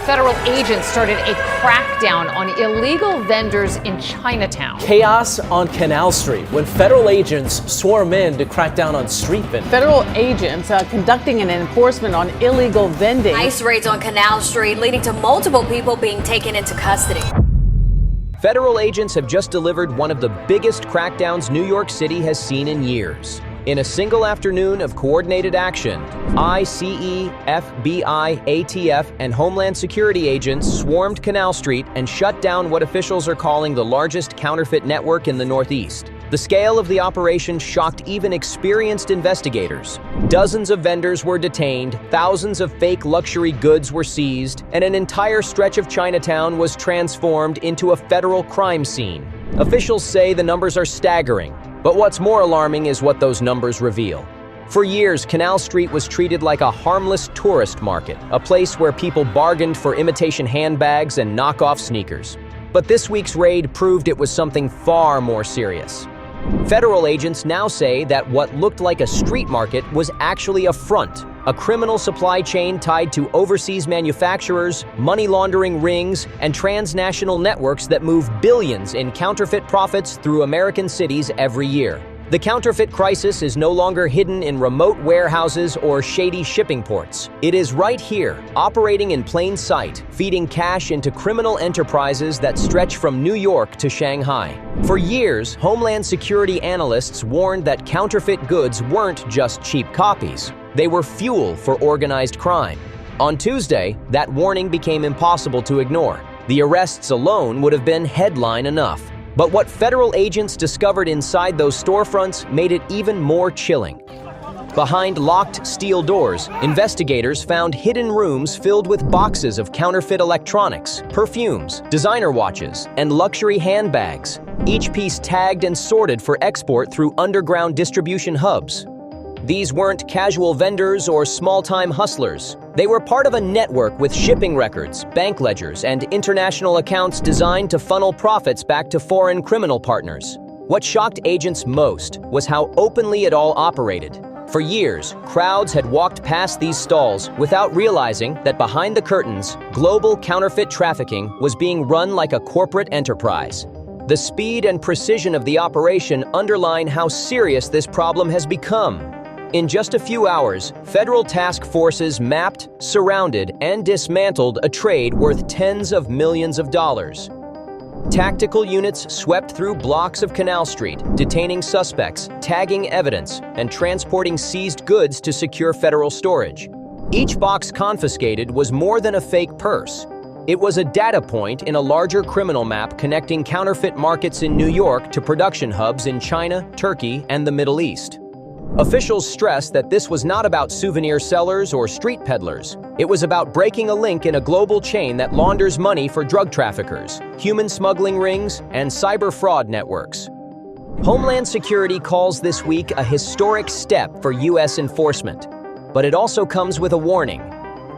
federal agents started a crackdown on illegal vendors in Chinatown. Chaos on Canal Street when federal agents swarm in to crack down on street vendors. Federal agents conducting an enforcement on illegal vending. ICE raids on Canal Street leading to multiple people being taken into custody. Federal agents have just delivered one of the biggest crackdowns New York City has seen in years. In a single afternoon of coordinated action, ICE, FBI, ATF, and Homeland Security agents swarmed Canal Street and shut down what officials are calling the largest counterfeit network in the Northeast. The scale of the operation shocked even experienced investigators. Dozens of vendors were detained, thousands of fake luxury goods were seized, and an entire stretch of Chinatown was transformed into a federal crime scene. Officials say the numbers are staggering, but what's more alarming is what those numbers reveal. For years, Canal Street was treated like a harmless tourist market, a place where people bargained for imitation handbags and knockoff sneakers. But this week's raid proved it was something far more serious. Federal agents now say that what looked like a street market was actually a front, a criminal supply chain tied to overseas manufacturers, money laundering rings, and transnational networks that move billions in counterfeit profits through American cities every year. The counterfeit crisis is no longer hidden in remote warehouses or shady shipping ports. It is right here, operating in plain sight, feeding cash into criminal enterprises that stretch from New York to Shanghai. For years, Homeland Security analysts warned that counterfeit goods weren't just cheap copies. They were fuel for organized crime. On Tuesday, that warning became impossible to ignore. The arrests alone would have been headline enough. But what federal agents discovered inside those storefronts made it even more chilling. Behind locked steel doors, investigators found hidden rooms filled with boxes of counterfeit electronics, perfumes, designer watches, and luxury handbags, each piece tagged and sorted for export through underground distribution hubs. These weren't casual vendors or small-time hustlers. They were part of a network with shipping records, bank ledgers, and international accounts designed to funnel profits back to foreign criminal partners. What shocked agents most was how openly it all operated. For years, crowds had walked past these stalls without realizing that behind the curtains, global counterfeit trafficking was being run like a corporate enterprise. The speed and precision of the operation underline how serious this problem has become. In just a few hours, federal task forces mapped, surrounded, and dismantled a trade worth tens of millions of dollars. Tactical units swept through blocks of Canal Street, detaining suspects, tagging evidence, and transporting seized goods to secure federal storage. Each box confiscated was more than a fake purse. It was a data point in a larger criminal map connecting counterfeit markets in New York to production hubs in China, Turkey, and the Middle East. Officials stressed that this was not about souvenir sellers or street peddlers. It was about breaking a link in a global chain that launders money for drug traffickers, human smuggling rings, and cyber fraud networks. Homeland Security calls this week a historic step for U.S. enforcement. But it also comes with a warning.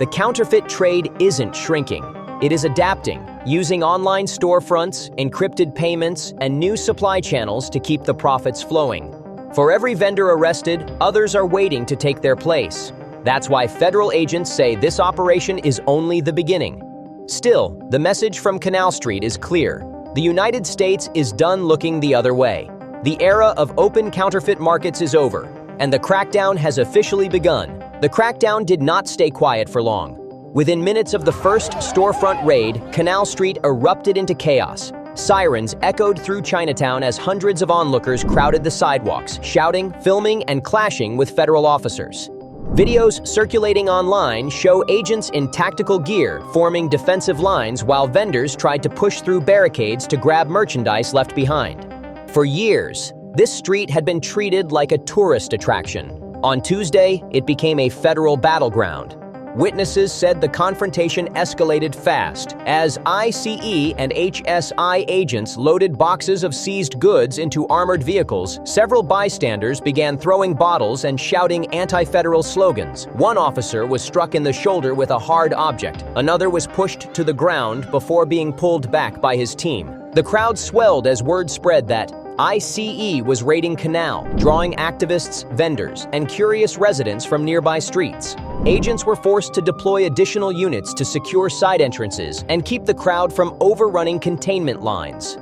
The counterfeit trade isn't shrinking. It is adapting, using online storefronts, encrypted payments, and new supply channels to keep the profits flowing. For every vendor arrested, others are waiting to take their place. That's why federal agents say this operation is only the beginning. Still, the message from Canal Street is clear. The United States is done looking the other way. The era of open counterfeit markets is over, and the crackdown has officially begun. The crackdown did not stay quiet for long. Within minutes of the first storefront raid, Canal Street erupted into chaos. Sirens echoed through Chinatown as hundreds of onlookers crowded the sidewalks, shouting, filming, and clashing with federal officers. Videos circulating online show agents in tactical gear forming defensive lines while vendors tried to push through barricades to grab merchandise left behind. For years, this street had been treated like a tourist attraction. On Tuesday, it became a federal battleground. Witnesses said the confrontation escalated fast as ICE and HSI agents loaded boxes of seized goods into armored vehicles. Several bystanders began throwing bottles and shouting anti-federal slogans. One officer was struck in the shoulder with a hard object. Another was pushed to the ground before being pulled back by his team. The crowd swelled as word spread that ICE was raiding Canal, drawing activists, vendors, and curious residents from nearby streets. Agents were forced to deploy additional units to secure side entrances and keep the crowd from overrunning containment lines.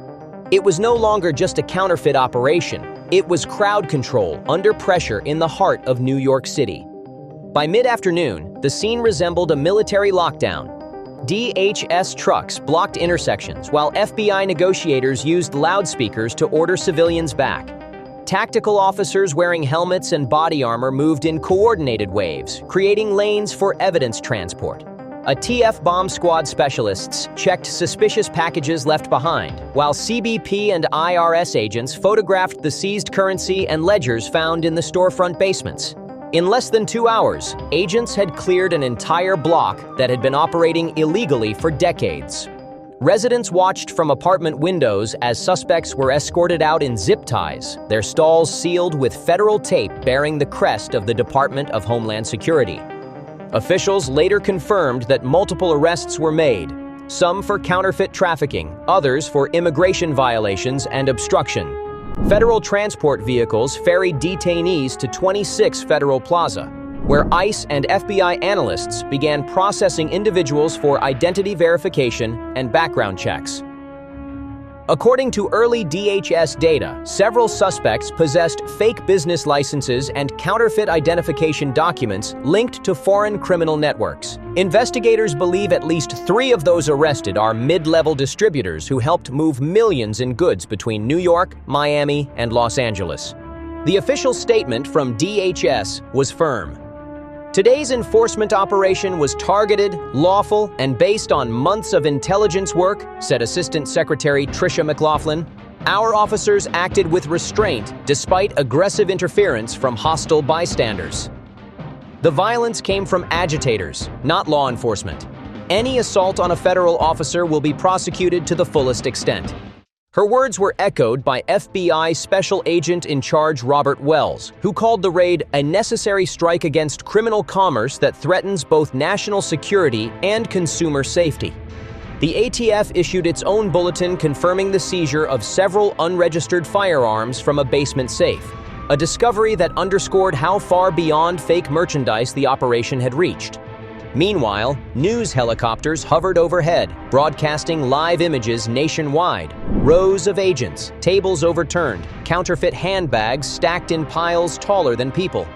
It was no longer just a counterfeit operation. It was crowd control under pressure in the heart of New York City. By mid-afternoon, the scene resembled a military lockdown. DHS trucks blocked intersections while FBI negotiators used loudspeakers to order civilians back. Tactical officers wearing helmets and body armor moved in coordinated waves, creating lanes for evidence transport. A TF bomb squad specialists checked suspicious packages left behind, while CBP and IRS agents photographed the seized currency and ledgers found in the storefront basements. In less than 2 hours, agents had cleared an entire block that had been operating illegally for decades. Residents watched from apartment windows as suspects were escorted out in zip ties, their stalls sealed with federal tape bearing the crest of the Department of Homeland Security. Officials later confirmed that multiple arrests were made, some for counterfeit trafficking, others for immigration violations and obstruction. Federal transport vehicles ferried detainees to 26 Federal Plaza, where ICE and FBI analysts began processing individuals for identity verification and background checks. According to early DHS data, several suspects possessed fake business licenses and counterfeit identification documents linked to foreign criminal networks. Investigators believe at least 3 of those arrested are mid-level distributors who helped move millions in goods between New York, Miami, and Los Angeles. The official statement from DHS was firm. Today's enforcement operation was targeted, lawful, and based on months of intelligence work, said Assistant Secretary Tricia McLaughlin. Our officers acted with restraint despite aggressive interference from hostile bystanders. The violence came from agitators, not law enforcement. Any assault on a federal officer will be prosecuted to the fullest extent. Her words were echoed by FBI Special Agent in Charge Robert Wells, who called the raid a necessary strike against criminal commerce that threatens both national security and consumer safety. The ATF issued its own bulletin confirming the seizure of several unregistered firearms from a basement safe, a discovery that underscored how far beyond fake merchandise the operation had reached. Meanwhile, news helicopters hovered overhead, broadcasting live images nationwide. Rows of agents, tables overturned, counterfeit handbags stacked in piles taller than people.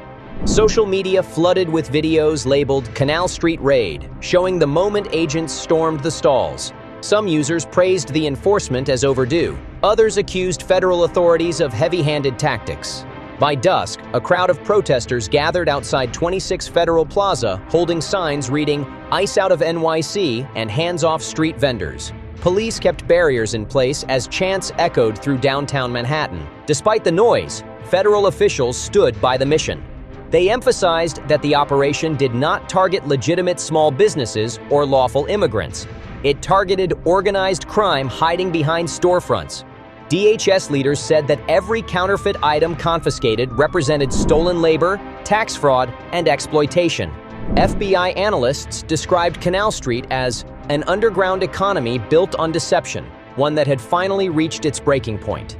Social media flooded with videos labeled Canal St Raid, showing the moment agents stormed the stalls. Some users praised the enforcement as overdue. Others accused federal authorities of heavy-handed tactics. By dusk, a crowd of protesters gathered outside 26 Federal Plaza, holding signs reading "ICE out of NYC" and "Hands off street vendors." Police kept barriers in place as chants echoed through downtown Manhattan. Despite the noise, federal officials stood by the mission. They emphasized that the operation did not target legitimate small businesses or lawful immigrants. It targeted organized crime hiding behind storefronts. DHS leaders said that every counterfeit item confiscated represented stolen labor, tax fraud, and exploitation. FBI analysts described Canal St as an underground economy built on deception, one that had finally reached its breaking point.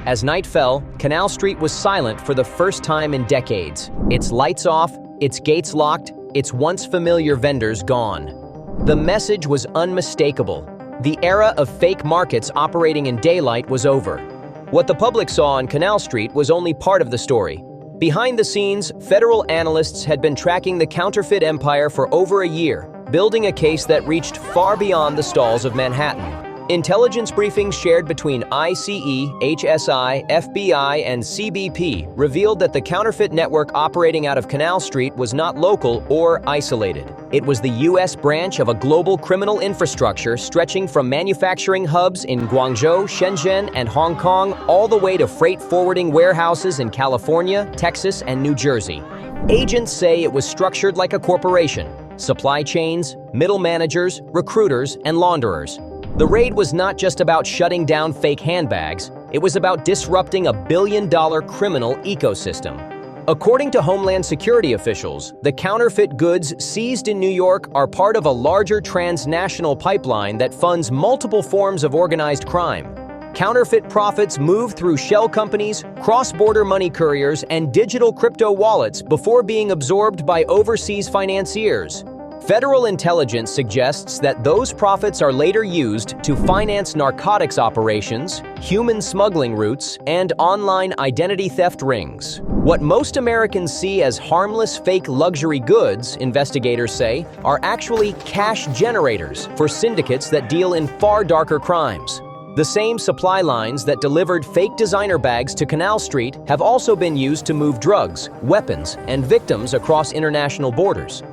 As night fell, Canal St was silent for the first time in decades. Its lights off, its gates locked, its once familiar vendors gone. The message was unmistakable. The era of fake markets operating in daylight was over. What the public saw on Canal St was only part of the story. Behind the scenes, federal analysts had been tracking the counterfeit empire for over a year, building a case that reached far beyond the stalls of Manhattan. Intelligence briefings shared between ICE, HSI, FBI, and CBP revealed that the counterfeit network operating out of Canal St was not local or isolated. It was the U.S. branch of a global criminal infrastructure stretching from manufacturing hubs in Guangzhou, Shenzhen, and Hong Kong all the way to freight forwarding warehouses in California, Texas, and New Jersey. Agents say it was structured like a corporation: supply chains, middle managers, recruiters, and launderers. The raid was not just about shutting down fake handbags, it was about disrupting a billion-dollar criminal ecosystem. According to Homeland Security officials, the counterfeit goods seized in New York are part of a larger transnational pipeline that funds multiple forms of organized crime. Counterfeit profits move through shell companies, cross-border money couriers, and digital crypto wallets before being absorbed by overseas financiers. Federal intelligence suggests that those profits are later used to finance narcotics operations, human smuggling routes, and online identity theft rings. What most Americans see as harmless fake luxury goods, investigators say, are actually cash generators for syndicates that deal in far darker crimes. The same supply lines that delivered fake designer bags to Canal Street have also been used to move drugs, weapons, and victims across international borders.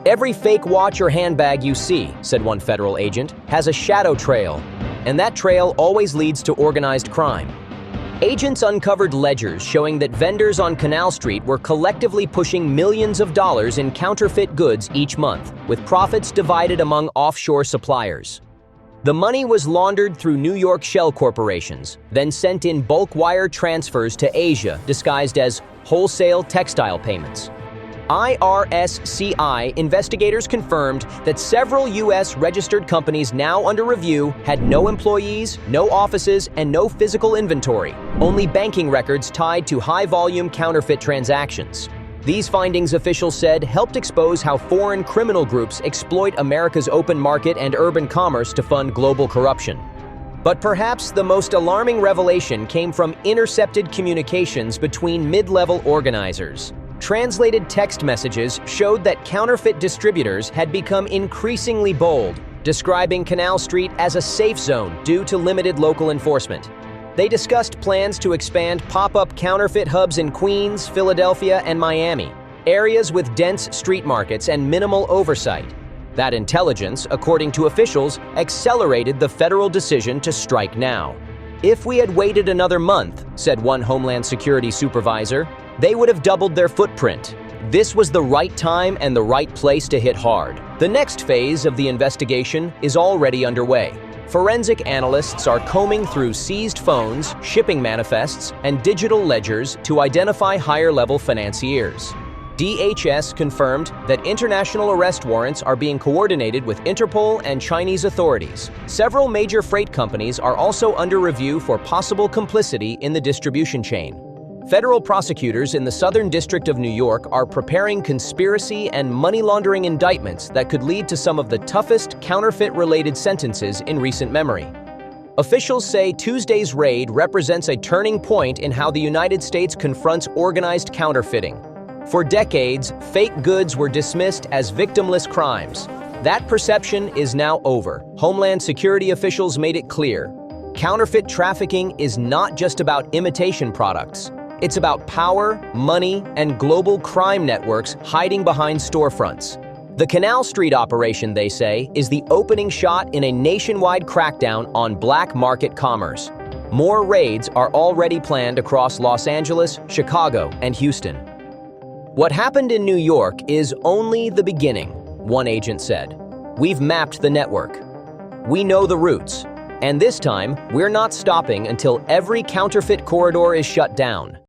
"Every fake watch or handbag you see," said one federal agent, "has a shadow trail, and that trail always leads to organized crime." Agents uncovered ledgers showing that vendors on Canal Street were collectively pushing millions of dollars in counterfeit goods each month, with profits divided among offshore suppliers. The money was laundered through New York shell corporations, then sent in bulk wire transfers to Asia disguised as wholesale textile payments. IRSCI investigators confirmed that several U.S. registered companies now under review had no employees, no offices, and no physical inventory, only banking records tied to high-volume counterfeit transactions. These findings, officials said, helped expose how foreign criminal groups exploit America's open market and urban commerce to fund global corruption. But perhaps the most alarming revelation came from intercepted communications between mid-level organizers. Translated text messages showed that counterfeit distributors had become increasingly bold, describing Canal Street as a safe zone due to limited local enforcement. They discussed plans to expand pop-up counterfeit hubs in Queens, Philadelphia, and Miami, areas with dense street markets and minimal oversight. That intelligence, according to officials, accelerated the federal decision to strike now. "If we had waited another month," said one Homeland Security supervisor, "they would have doubled their footprint. This was the right time and the right place to hit hard." The next phase of the investigation is already underway. Forensic analysts are combing through seized phones, shipping manifests, and digital ledgers to identify higher-level financiers. DHS confirmed that international arrest warrants are being coordinated with Interpol and Chinese authorities. Several major freight companies are also under review for possible complicity in the distribution chain. Federal prosecutors in the Southern District of New York are preparing conspiracy and money laundering indictments that could lead to some of the toughest counterfeit-related sentences in recent memory. Officials say Tuesday's raid represents a turning point in how the United States confronts organized counterfeiting. For decades, fake goods were dismissed as victimless crimes. That perception is now over. Homeland Security officials made it clear. Counterfeit trafficking is not just about imitation products. It's about power, money, and global crime networks hiding behind storefronts. The Canal Street operation, they say, is the opening shot in a nationwide crackdown on black market commerce. More raids are already planned across Los Angeles, Chicago, and Houston. "What happened in New York is only the beginning," one agent said. "We've mapped the network. We know the routes. And this time, we're not stopping until every counterfeit corridor is shut down."